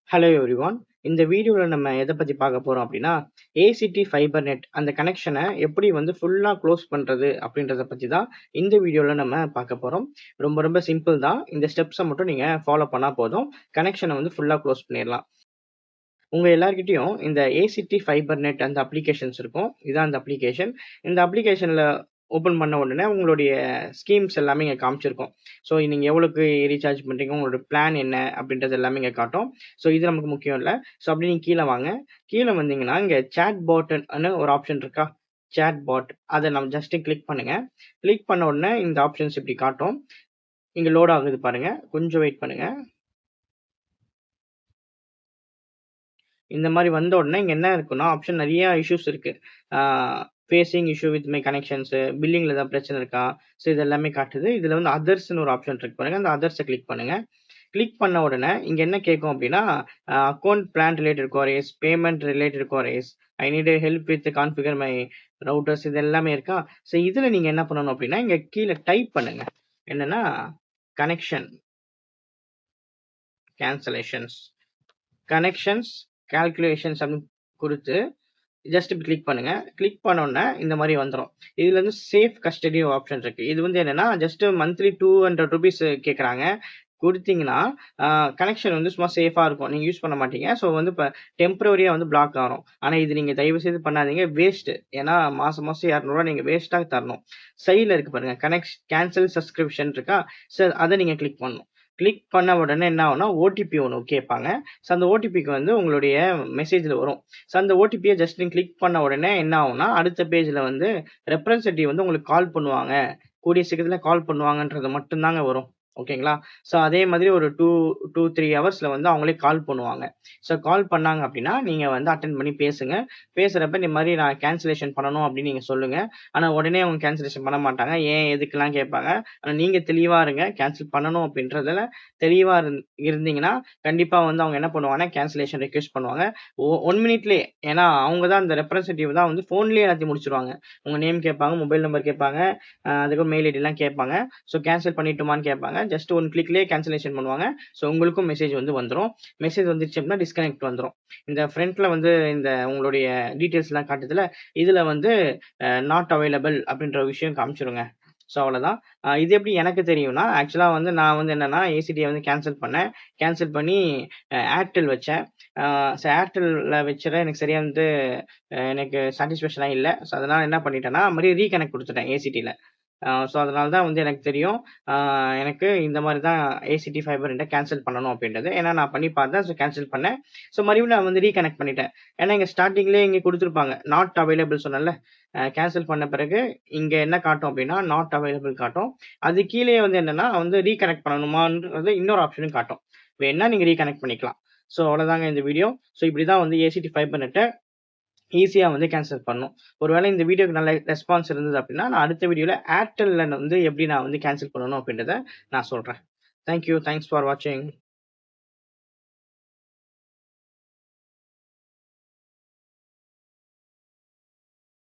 Hello everyone. இந்த வீடியோல நம்ம எத பத்தி பார்க்க போறோம் அப்படின்னா, ஏசிடி ஃபைபர் நெட் அந்த கனெக்ஷன எப்படி வந்து ஃபுல்லா குளோஸ் பண்றது அப்படின்றத பத்தி தான் இந்த வீடியோல நம்ம பார்க்க போறோம். ரொம்ப ரொம்ப சிம்பிள் தான். இந்த ஸ்டெப்ஸ மட்டும் நீங்க ஃபாலோ பண்ணா போதும். கனெக்ஷன வந்து ஃபுல்லா குளோஸ் பண்ணிறலாம். உங்க எல்லார்கிட்டயும் இந்த ஏசிடி ஃபைபர் நெட் அந்த அப்ளிகேஷன்ஸ் இருக்கும். இதான் அந்த அப்ளிகேஷன். இந்த அப்ளிகேஷன்ல ஓப்பன் பண்ண உடனே உங்களுடைய ஸ்கீம்ஸ் எல்லாமே இங்க காமிச்சிருக்கும். ஸோ நீங்க எவ்வளவுக்கு ரீசார்ஜ் பண்றீங்க, உங்களோட பிளான் என்ன அப்படின்றது எல்லாமே இங்க காட்டும். ஸோ இது நமக்கு முக்கியம் இல்ல. ஸோ அப்படியே நீங்க கீழ வாங்க. கீழ வந்தீங்கன்னா, இங்க சாட் பாட்ன்னு ஒரு ஆப்ஷன் இருக்கா? சாட் பாட். அத நம்ம ஜஸ்ட் கிளிக் பண்ணுங்க. கிளிக் பண்ண உடனே இந்த ஆப்ஷன்ஸ் இப்படி காட்டும். இங்க லோட் ஆகுது பாருங்க. கொஞ்சம் வெயிட் பண்ணுங்க. இந்த மாரி வந்த உடனே இங்க என்ன இருக்குன்னா, ஆப்ஷன் நெறைய இஷ்யூஸ் இருக்கு. Ah facing issue with my connections, பில்லிங்ல ஏதாவது பிரச்சனை இருக்கா? ஸோ இது எல்லாமே காட்டுது. இதுல வந்து அதர்ஸ்ன்னு ஒரு ஆப்ஷன் இருக்கு பாருங்க. அந்த அதர்ஸ கிளிக் பண்ணுங்க. கிளிக் பண்ண உடனே இங்க என்ன கேட்கும் அப்டின்னா, account plan related queries, payment related queries, I need help with configure my routers இது எல்லாமே இருக்கா? ஸோ இதுல நீங்க என்ன பண்ணணும் அப்டின்னா, இங்க கீழ டைப் பண்ணுங்க. என்னன்னா, கனெக்ஷன் கேன்சலேஷன்ஸ், கனெக்ஷன்ஸ் கால்குலேஷன்ஸ் அப்டின்னு குடுத்து ஜஸ்ட் இப்படி கிளிக் பண்ணுங்க. கிளிக் பண்ணோனே இந்த மாரி வந்துரும். இதுல வந்து சேஃப் கஸ்டடி ஆப்ஷன் இருக்கு. இது வந்து என்னன்னா, ஜஸ்ட் மந்த்லி ₹200 கேட்கறாங்க. குடுத்தீங்கன்னா, அ கனெக்ஷன் வந்து சும்மா சேஃபா இருக்கும். நீங்க யூஸ் பண்ண மாட்டீங்க. ஸோ வந்து இப்ப டெம்பரரியா வந்து பிளாக் ஆகும். ஆனா இது நீங்க தயவு செய்து பண்ணாதீங்க. வேஸ்ட். ஏன்னா மாசம் மாசம் ₹200 நீங்க வேஸ்ட்டா தரணும். சைடுல இருக்கு பாருங்க. கேன்சல் சப்ஸ்கிரிப்ஷன் இருக்கா? அத நீங்க கிளிக் பண்ணணும். கிளிக் பண்ண உடனே என்ன ஆகும்னா, ஓடிபி ஒண்ணு கேட்பாங்க. அந்த ஓடிபிக்கு வந்து உங்களுடைய மெசேஜ்ல வரும். அந்த ஓடிபிய ஜஸ்ட் நீங்க கிளிக் பண்ண உடனே என்ன ஆகும்னா, அடுத்த பேஜ்ல வந்து ரெப்ரசன்டேட்டிவ் வந்து உங்களுக்கு கால் பண்ணுவாங்க. கூடிய சீக்கிரத்தில கால் பண்ணுவாங்கன்றது மட்டும் தாங்க வரும். ஓகேங்களா? அதே மாதிரி ஒரு 3 ஹவர்ஸ்ல வந்து அவங்களே கால் பண்ணுவாங்க. கால் பண்ணாங்க அப்டின்னா, நீங்க வந்து அட்டெண்ட் பண்ணி பேசுங்க. பேசுறப்ப இந்த மாரி நான் கேன்சலேஷன் பண்ணணும் அப்டின்னு நீங்க சொல்லுங்க. ஆனா உடனே அவங்க கேன்சலேஷன் பண்ண மாட்டாங்க. ஏன் எதுக்குலாம் கேட்பாங்க. ஆனா நீங்க தெளிவா இருங்க. கேன்சல் பண்ணணும் அப்டின்றதுல தெளிவா இருந்தீங்கன்னா, கண்டிப்பா வந்து அவங்க என்ன பண்ணுவாங்கன்னா, கேன்சலேஷன் ரிக்வெஸ்ட் பண்ணுவாங்க. 1 மினிட்லயே. ஏன்னா, அவங்க தான் அந்த ரெப்ரசன்டேட்டிவ் தான் வந்து ஃபோன்லயே எல்லாத்தையும் முடிச்சுருவாங்க. உங்க நேம் கேட்பாங்க, மொபைல் நம்பர் கேட்பாங்க, அதுக்கப்புறம் மெயில் ஐடிலாம் கேட்பாங்க. கேன்சல் பண்ணிட்டுமான்னு கேட்பாங்க. ஜஸ்ட் 1 கிளிக்லயே கேன்சலேஷன் பண்ணுவாங்க. உங்களுக்கும் மெசேஜ் வந்து வந்துரும். மெசேஜ் வந்துருச்சு அப்டின்னா டிஸ்கனெக்ட் வந்துரும். இந்த ஃப்ரண்ட்ல வந்து இந்த உங்களுடைய டீட்டெயில்ஸ்லாம் காட்டுதுல, இதுல வந்து நாட் அவைலபிள் அப்டின்ற ஒரு விஷயம் காமிச்சுருங்க. அவ்வளதான். இது எப்படி எனக்கு தெரியும்னா, ஆக்சுவலா வந்து நான் வந்து என்னன்னா, ஏசிடிய வந்து கேன்சல் பண்ணேன். கேன்சல் பண்ணி ஏர்டெல் வச்சேன். ஏர்டெல்ல வச்சத எனக்கு சரியா வந்து எனக்கு சாட்டிஸ்ஃபேக்ஷனா இல்ல. அதனால என்ன பண்ணிட்டேன்னா, மறுபடியும் ரீகனெக்ட் குடுத்துட்டேன் ஏசிடில. அதனால தான் வந்து எனக்கு தெரியும். அ எனக்கு இந்த மாரி தான் ஏசிடி ஃபைபர் நெட்ட கேன்சல் பண்ணணும் அப்டின்றது. ஏன்னா நான் பண்ணி பார்த்தேன். கேன்சல் பண்ணேன். மறுபடியும் நான் வந்து ரீகனெக்ட் பண்ணிட்டேன். ஏன்னா இங்க ஸ்டார்ட்டிங்லயே இங்க குடுத்துருப்பாங்க. நாட் அவைலபிள் சொன்னேன்ல. கேன்சல் பண்ண பிறகு இங்க என்ன காட்டும் அப்டின்னா, நாட் அவைலபிள் காட்டும். அது கீழயே வந்து என்னன்னா, வந்து ரீகனெக்ட் பண்ணணுமான்றது இன்னொரு ஆப்ஷனும் காட்டும். வேணுனா நீங்க ரீகனெக்ட் பண்ணிக்கலாம். அவ்வளோதாங்க இந்த வீடியோ. இப்படி தான் வந்து ஏசிடி ஃபைபர் நெட்ட ஈஸியா வந்து கேன்சல் பண்ணணும். ஒருவேளை இந்த வீடியோக்கு நல்ல ரெஸ்பான்ஸ் இருந்தது அப்டின்னா, நான் அடுத்த வீடியோல ஏர்டெல்ல வந்து எப்படி நான் வந்து கேன்சல் பண்ணணும் அப்டின்றத நான் சொல்றேன். தேங்க்ஸ் ஃபார் வாட்சிங்.